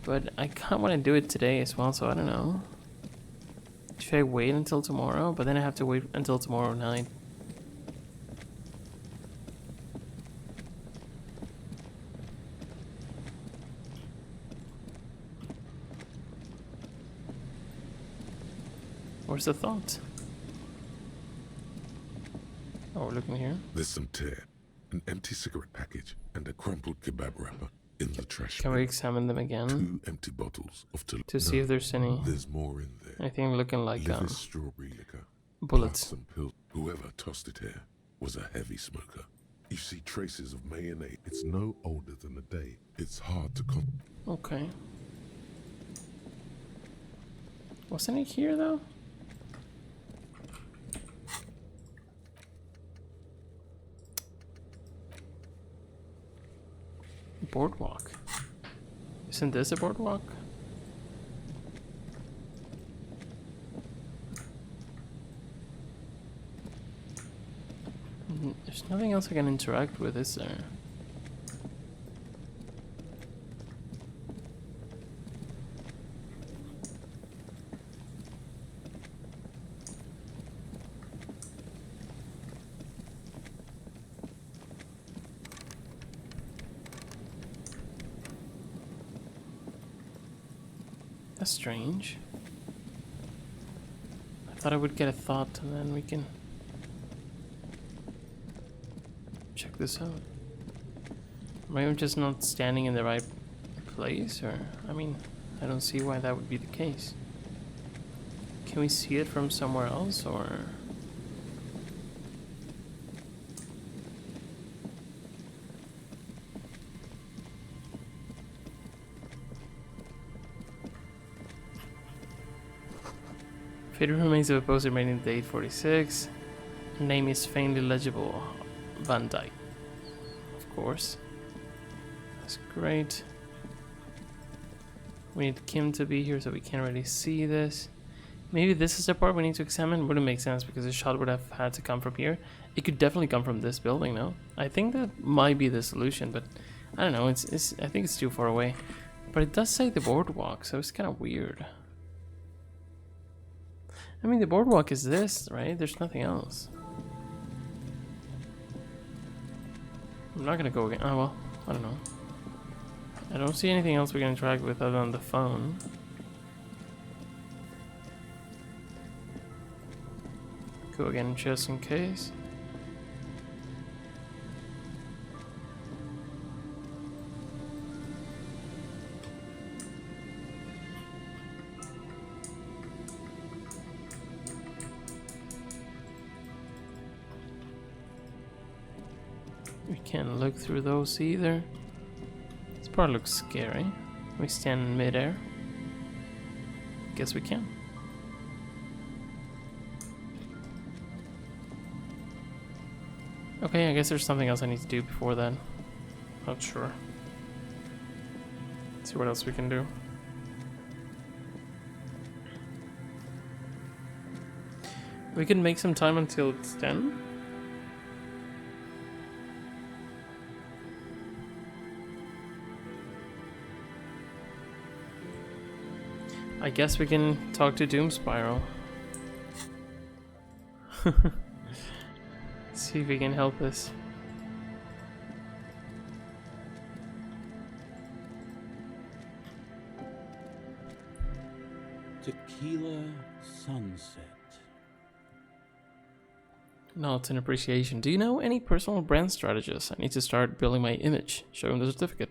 But I kind of want to do it today as well, so I don't know. Should I wait until tomorrow? But then I have to wait until tomorrow night. Where's the thought? Oh, we're looking here. There's some tear, an empty cigarette package, and a crumpled kebab wrapper in the trash. Can we examine them again? 2 empty bottles of to see if there's any. There's more in there. Anything looking like strawberry liquor. bullets. Some pills. Whoever tossed it here was a heavy smoker. You see traces of mayonnaise. It's no older than a day. It's hard to Okay. Wasn't it here though? Boardwalk. Isn't this a boardwalk? There's nothing else I can interact with, is there? That's strange. I thought I would get a thought and then we can check this out. Am I just not standing in the right place? Or, I mean, I don't see why that would be the case. Can we see it from somewhere else, or? Fatal remains of a poster made in date 46. Name is faintly legible. Van Dyke. Of course. That's great. We need Kim to be here so we can't really see this. Maybe this is the part we need to examine. Wouldn't make sense because the shot would have had to come from here. It could definitely come from this building, no? I think that might be the solution, but I don't know. It's I think it's too far away. But it does say the boardwalk, so it's kind of weird. I mean, the boardwalk is this, right? There's nothing else. I'm not gonna go again. Oh, well, I don't know. I don't see anything else we can interact with other than the phone. Go again just in case. We can't look through those either. This part looks scary. We stand in midair. Guess we can. Okay, I guess there's something else I need to do before that. Not sure. Let's see what else we can do. We can make some time until it's 10. I guess we can talk to Doom Spiral. See if we can help us. Tequila Sunset. No, it's an appreciation. Do you know any personal brand strategists? I need to start building my image. Show him the certificate.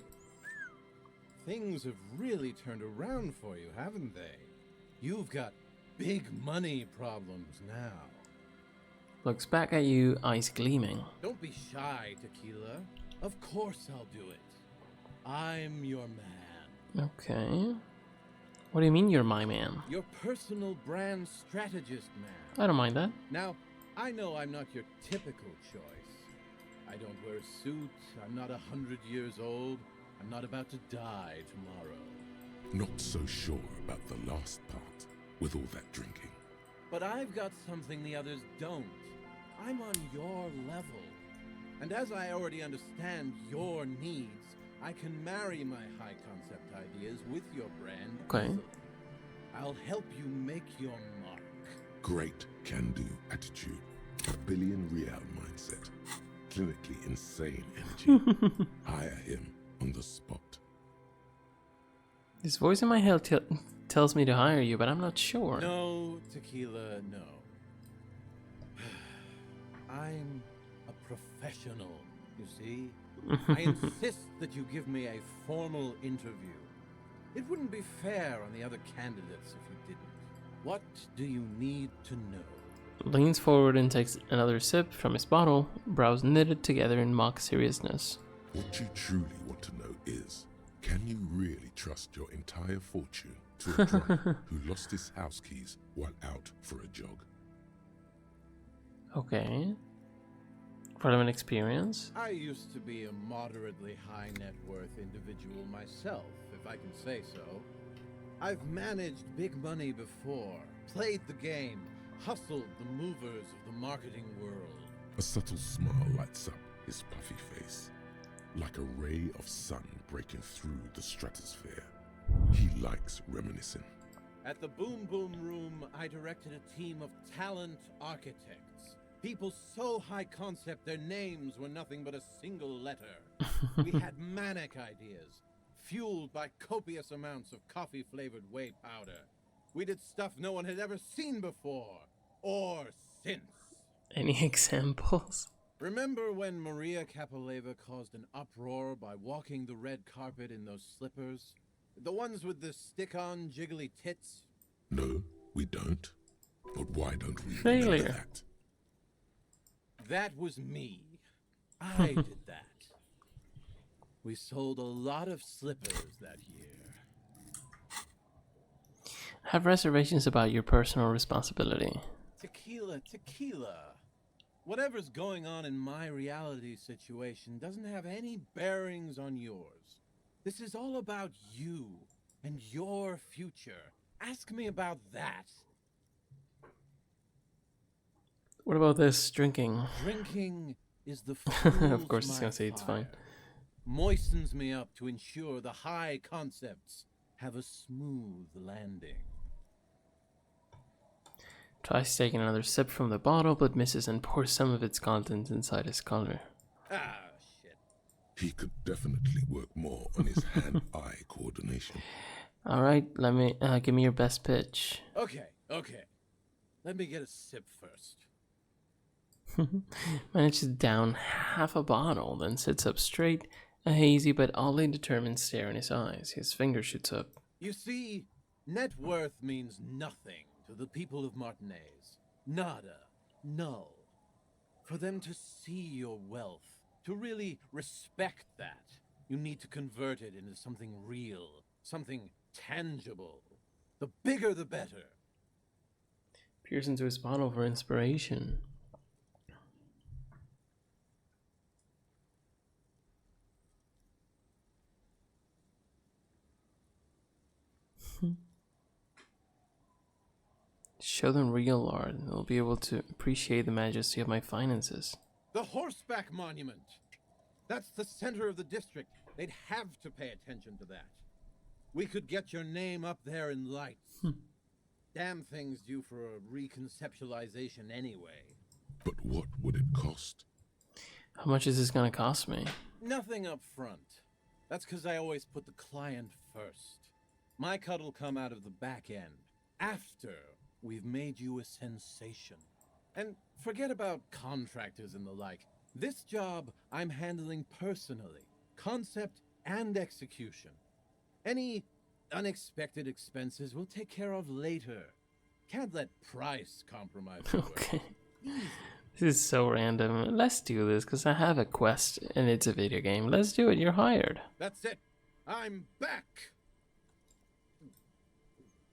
Things have really turned around for you, haven't they? You've got big money problems now. Looks back at you, eyes gleaming. Don't be shy, Tequila. Of course I'll do it. I'm your man. Okay. What do you mean you're my man? Your personal brand strategist, man. I don't mind that. Now, I know I'm not your typical choice. I don't wear a suit, I'm not 100 years old, I'm not about to die tomorrow. Not so sure about the last part, with all that drinking. But I've got something the others don't. I'm on your level. And as I already understand your needs, I can marry my high-concept ideas with your brand. Okay. easily. I'll help you make your mark. Great can-do attitude. A billion real mindset. Clinically insane energy. Hire him on the spot. This voice in my head tells me to hire you, but I'm not sure. No, Tequila, no. I'm a professional, you see? I insist that you give me a formal interview. It wouldn't be fair on the other candidates if you didn't. What do you need to know? Leans forward and takes another sip from his bottle, brows knitted together in mock seriousness. What you truly want to know is, can you really trust your entire fortune to a drunk who lost his house keys while out for a jog? Okay. Relevant experience? I used to be a moderately high net worth individual myself, if I can say so. I've managed big money before, played the game, hustled the movers of the marketing world. A subtle smile lights up his puffy face, like a ray of sun breaking through the stratosphere. He likes reminiscing. At the Boom Boom Room, I directed a team of talent architects. People so high concept their names were nothing but a single letter. We had manic ideas, fueled by copious amounts of coffee-flavored whey powder. We did stuff no one had ever seen before, or since. Any examples? Remember when Maria Capoleva caused an uproar by walking the red carpet in those slippers? The ones with the stick-on jiggly tits? No, we don't. But why don't we Failure. remember that? That was me. I did that. We sold a lot of slippers that year. Have reservations about your personal responsibility. Tequila, tequila. Whatever's going on in my reality situation doesn't have any bearings on yours. This is all about you and your future. Ask me about that. What about this drinking? Drinking is the Of course he's my gonna say it's fine. fire. Moistens me up to ensure the high concepts have a smooth landing. Tries taking another sip from the bottle, but misses and pours some of its contents inside his collar. Ah, shit. He could definitely work more on his hand-eye coordination. All right, let me give me your best pitch. Okay. Let me get a sip first. Manages down half a bottle, then sits up straight, a hazy but oddly determined stare in his eyes. His finger shoots up. You see, net worth means nothing to the people of Martinez. Nada. Null. For them to see your wealth, to really respect that, you need to convert it into something real, something tangible. The bigger the better. Peers into his bottle for inspiration. Show them real art, and they'll be able to appreciate the majesty of my finances. The Horseback Monument. That's the center of the district. They'd have to pay attention to that. We could get your name up there in lights. Damn thing's due for a reconceptualization anyway. But what would it cost? How much is this gonna cost me? Nothing up front. That's because I always put the client first. My cut'll come out of the back end, after we've made you a sensation. And forget about contractors and the like. This job I'm handling personally, concept and execution. Any unexpected expenses we'll take care of later. Can't let price compromise the work. Okay. Easy. This is so random. Let's do this because I have a quest and it's a video game. Let's do it. You're hired. That's it. I'm back.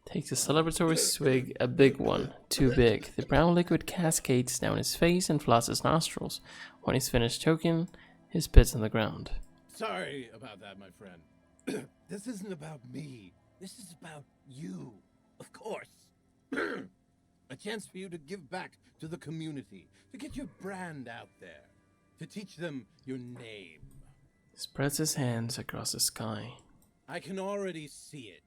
Takes a celebratory swig, a big one, too big. The brown liquid cascades down his face and floods his nostrils. When he's finished choking, he spits on the ground. Sorry about that, my friend. This isn't about me. This is about you, of course. A chance for you to give back to the community, to get your brand out there, to teach them your name. Spreads his hands across the sky. I can already see it.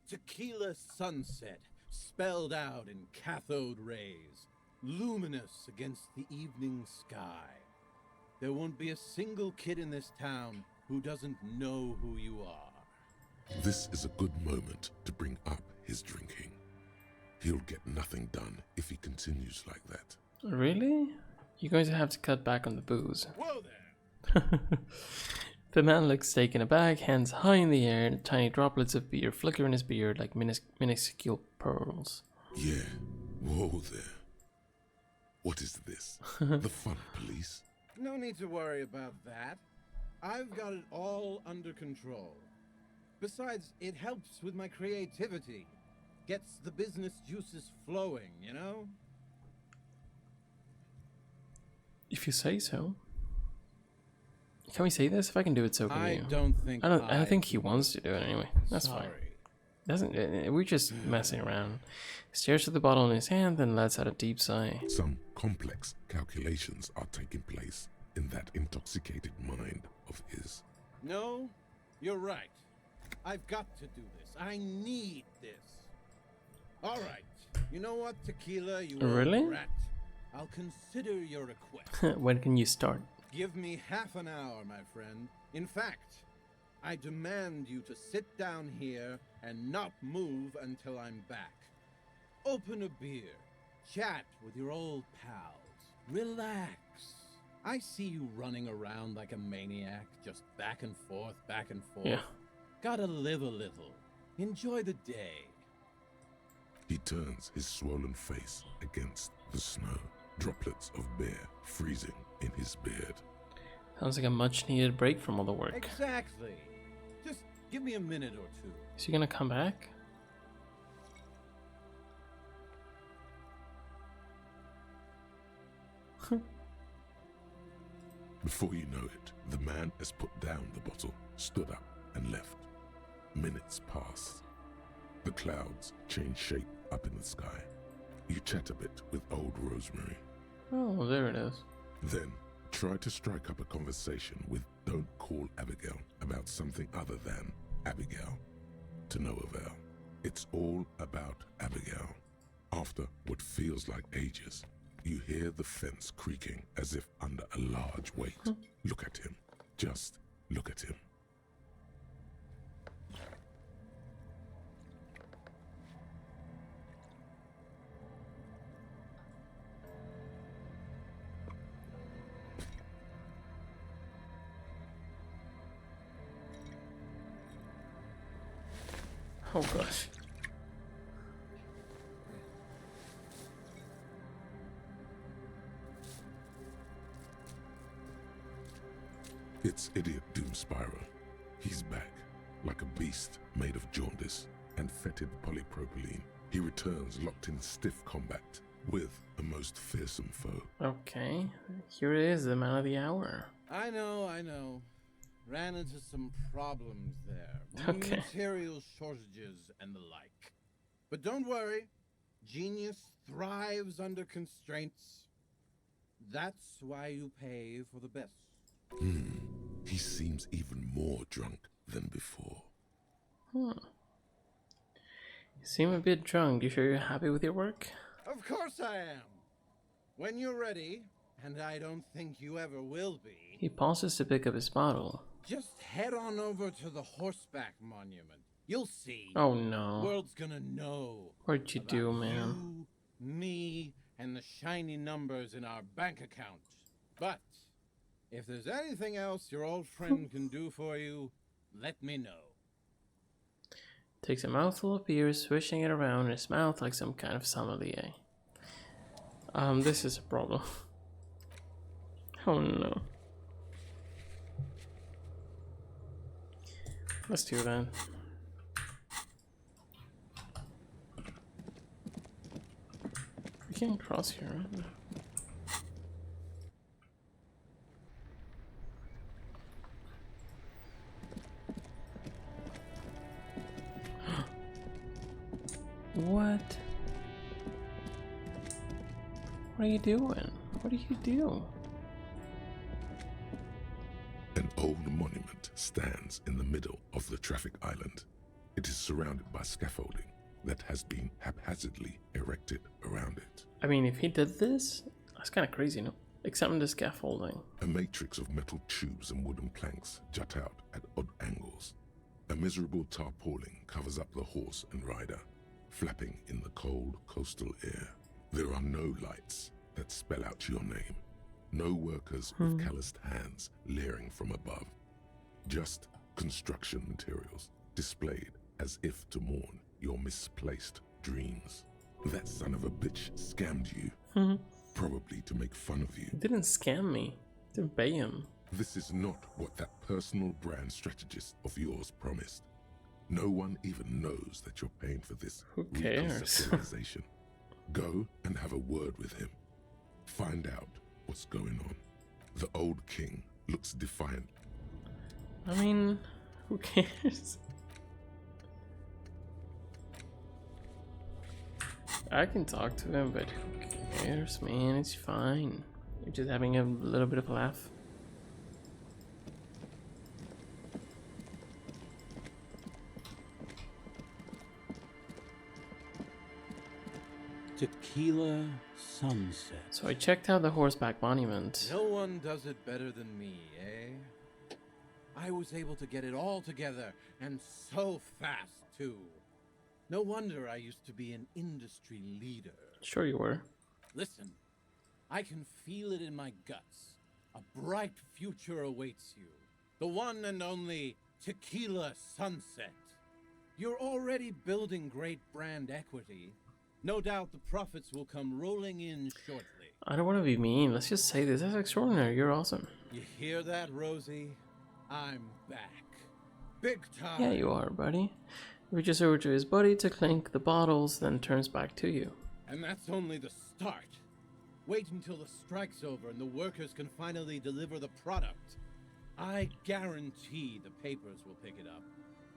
Tequila sunset, spelled out in cathode rays, luminous against the evening sky. There won't be a single kid in this town who doesn't know who you are. This is a good moment to bring up his drinking. He'll get nothing done if he continues like that. Really? You're going to have to cut back on the booze. Whoa there! The man looks taken aback, hands high in the air, and tiny droplets of beer flicker in his beard like minuscule pearls. Yeah, whoa there. What is this? The fun police? No need to worry about that. I've got it all under control. Besides, it helps with my creativity. Gets the business juices flowing, you know? If you say so. Can we say this? If I can do it, so can I you. don't think I don't think he wants to do it anyway. That's fine. Sorry. We're just messing around. Stares at the bottle in his hand, then lets out a deep sigh. Some complex calculations are taking place in that intoxicated mind of his. No, you're right. I've got to do this. I need this. All right. You know what, Tequila? You Really? old rat. I'll consider your request. When can you start? Give me half an hour, my friend. In fact, I demand you to sit down here and not move until I'm back. Open a beer. Chat with your old pals. Relax. I see you running around like a maniac, just back and forth, back and forth. Yeah. Gotta live a little. Enjoy the day. He turns his swollen face against the snow. Droplets of beer freezing in his beard. Sounds like a much needed break from all the work. Exactly. Just give me a minute or two. Is he gonna come back? Before you know it, the man has put down the bottle, stood up, and left. Minutes pass. The clouds change shape up in the sky. You chat a bit with old Rosemary. Oh, there it is. Then try to strike up a conversation with Don't Call Abigail about something other than Abigail. To no avail. It's all about Abigail. After what feels like ages, you hear the fence creaking as if under a large weight. Look at him. Just look at him. Oh gosh. It's Idiot Doom Spiral. He's back, like a beast made of jaundice and fetid polypropylene. He returns locked in stiff combat with a most fearsome foe. Okay, here it is, the man of the hour. I know. Ran into some problems there. Okay. Material shortages and the like. But don't worry. Genius thrives under constraints. That's why you pay for the best. He seems even more drunk than before. You seem a bit drunk. You sure you're happy with your work? Of course I am. When you're ready, and I don't think you ever will be, He pauses to pick up his bottle. just head on over to the Horseback Monument. You'll see. Oh no. World's gonna know. What'd you do, about man? You, me, and the shiny numbers in our bank account. But if there's anything else your old friend can do for you, let me know. Takes a mouthful of beer, swishing it around in his mouth like some kind of sommelier. This is a problem. Oh no. Let's do that. We can't cross here, right? What? What are you doing? What do you do? An old monument stands in the middle of the traffic island. It is surrounded by scaffolding that has been haphazardly erected around it. I mean, if he did this, that's kind of crazy, no? Examine the scaffolding. A matrix of metal tubes and wooden planks jut out at odd angles. A miserable tarpaulin covers up the horse and rider, flapping in the cold coastal air. There are no lights that spell out your name. No workers with calloused hands leering from above. Just construction materials displayed as if to mourn your misplaced dreams. That son of a bitch scammed you, probably to make fun of you. He didn't scam me. Didn't pay him. This is not what that personal brand strategist of yours promised. No one even knows that you're paying for this Who cares? reconceptualization. Go and have a word with him. Find out what's going on. The old king looks defiant. I mean, who cares? I can talk to him, but who cares, man? It's fine. You're just having a little bit of a laugh. Tequila Sunset. So I checked out the horseback monument. No one does it better than me, eh? I was able to get it all together, and so fast, too. No wonder I used to be an industry leader. Sure you were. Listen, I can feel it in my guts. A bright future awaits you. The one and only Tequila Sunset. You're already building great brand equity. No doubt the profits will come rolling in shortly. I don't want to be mean. Let's just say this. That's extraordinary. You're awesome. You hear that, Rosie? I'm back. Big time. Yeah, you are, buddy. He reaches over to his buddy to clink the bottles, then turns back to you. And that's only the start. Wait until the strike's over and the workers can finally deliver the product. I guarantee the papers will pick it up.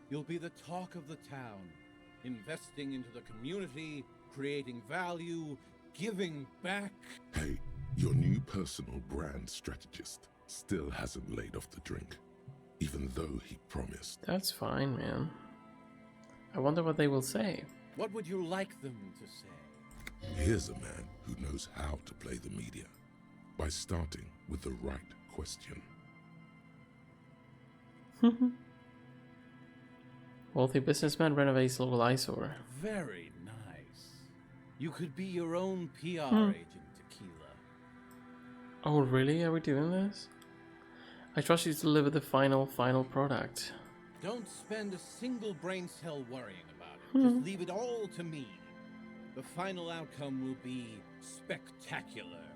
You'll be the talk of the town, investing into the community, creating value, giving back. Hey, your new personal brand strategist still hasn't laid off the drink, even though he promised. That's fine, man. I wonder what they will say. What would you like them to say? Here's a man who knows how to play the media by starting with the right question. Wealthy businessman renovates local eyesore. Very nice. You could be your own PR agent, Tequila. Oh, really? Are we doing this? I trust you to deliver the final product. Don't spend a single brain cell worrying about it. Just leave it all to me. The final outcome will be spectacular.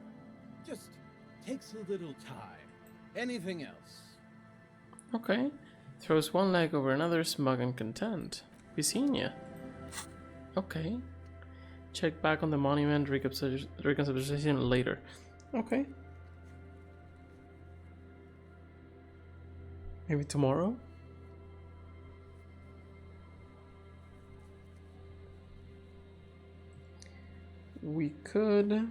Just takes a little time. Anything else? Okay. Throws one leg over another, smug and content. We seen ya. Okay. Check back on the monument, reconceptualization later. Okay. Maybe tomorrow? We could...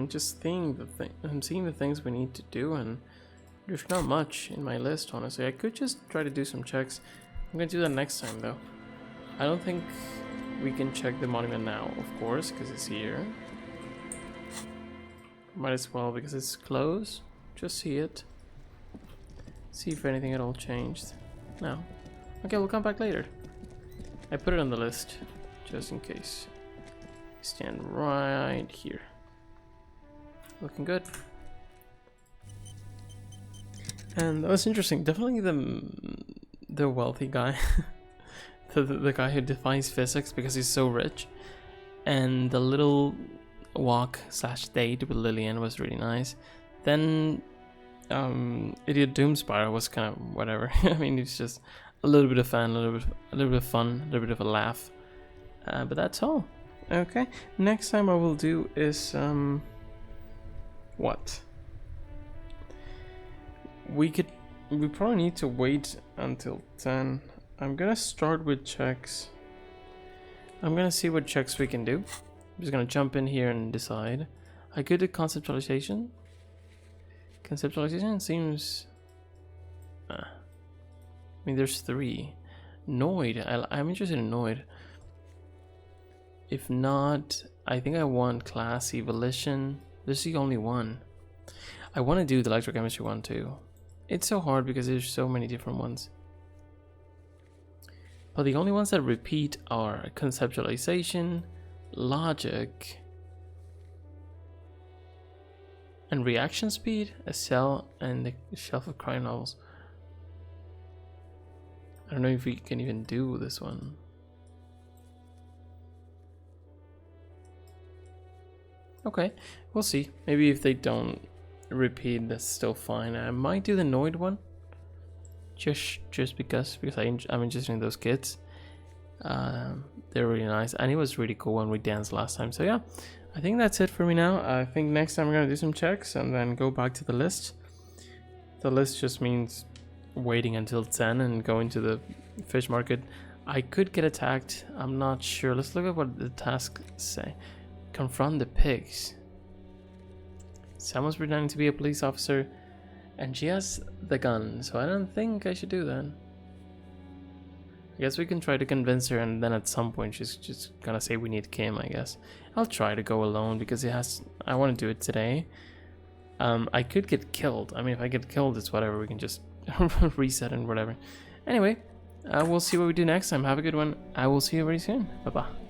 just seeing the things we need to do, and there's not much in my list, honestly. I could just try to do some checks. I'm gonna do that next time, though. I don't think we can check the monument now, of course, because it's here. Might as well, because it's closed. Just see it. See if anything at all changed. No. Okay, we'll come back later. I put it on the list, just in case. Stand right here. Looking good. And that was interesting. Definitely the wealthy guy. the guy who defies physics because he's so rich. And the little walk slash date with Lillian was really nice. Then Idiot Doom Spiral was kind of whatever. I mean, it's just a little bit of fun, a little bit of fun, a little bit of a laugh. But that's all. Okay, next time I will do is what? We probably need to wait until 10. I'm gonna start with checks. I'm gonna see what checks we can do. I'm just gonna jump in here and decide. I could do conceptualization. Conceptualization seems... I mean, there's 3. Noid. I'm interested in Noid. If not, I think I want class evolution. There's the only one. I want to do the electrochemistry one too. It's so hard because there's so many different ones. But the only ones that repeat are conceptualization, logic, and reaction speed, a cell, and the shelf of crime novels. I don't know if we can even do this one. Okay, we'll see. Maybe if they don't repeat, that's still fine. I might do the Noid one. Just because I'm interested in those kids. They're really nice, and it was really cool when we danced last time. So yeah, I think that's it for me now. I think next time we're gonna do some checks and then go back to the list. The list just means waiting until 10 and going to the fish market. I could get attacked. I'm not sure. Let's look at what the tasks say. Confront the pigs. Someone's pretending to be a police officer, and she has the gun, so I don't think I should do that. I guess we can try to convince her, and then at some point she's just gonna say we need Kim, I guess. I'll try to go alone because I want to do it today. I could get killed. I mean, if I get killed, it's whatever. We can just reset and whatever. Anyway, we'll see what we do next time. Have a good one. I will see you very soon. Bye-bye.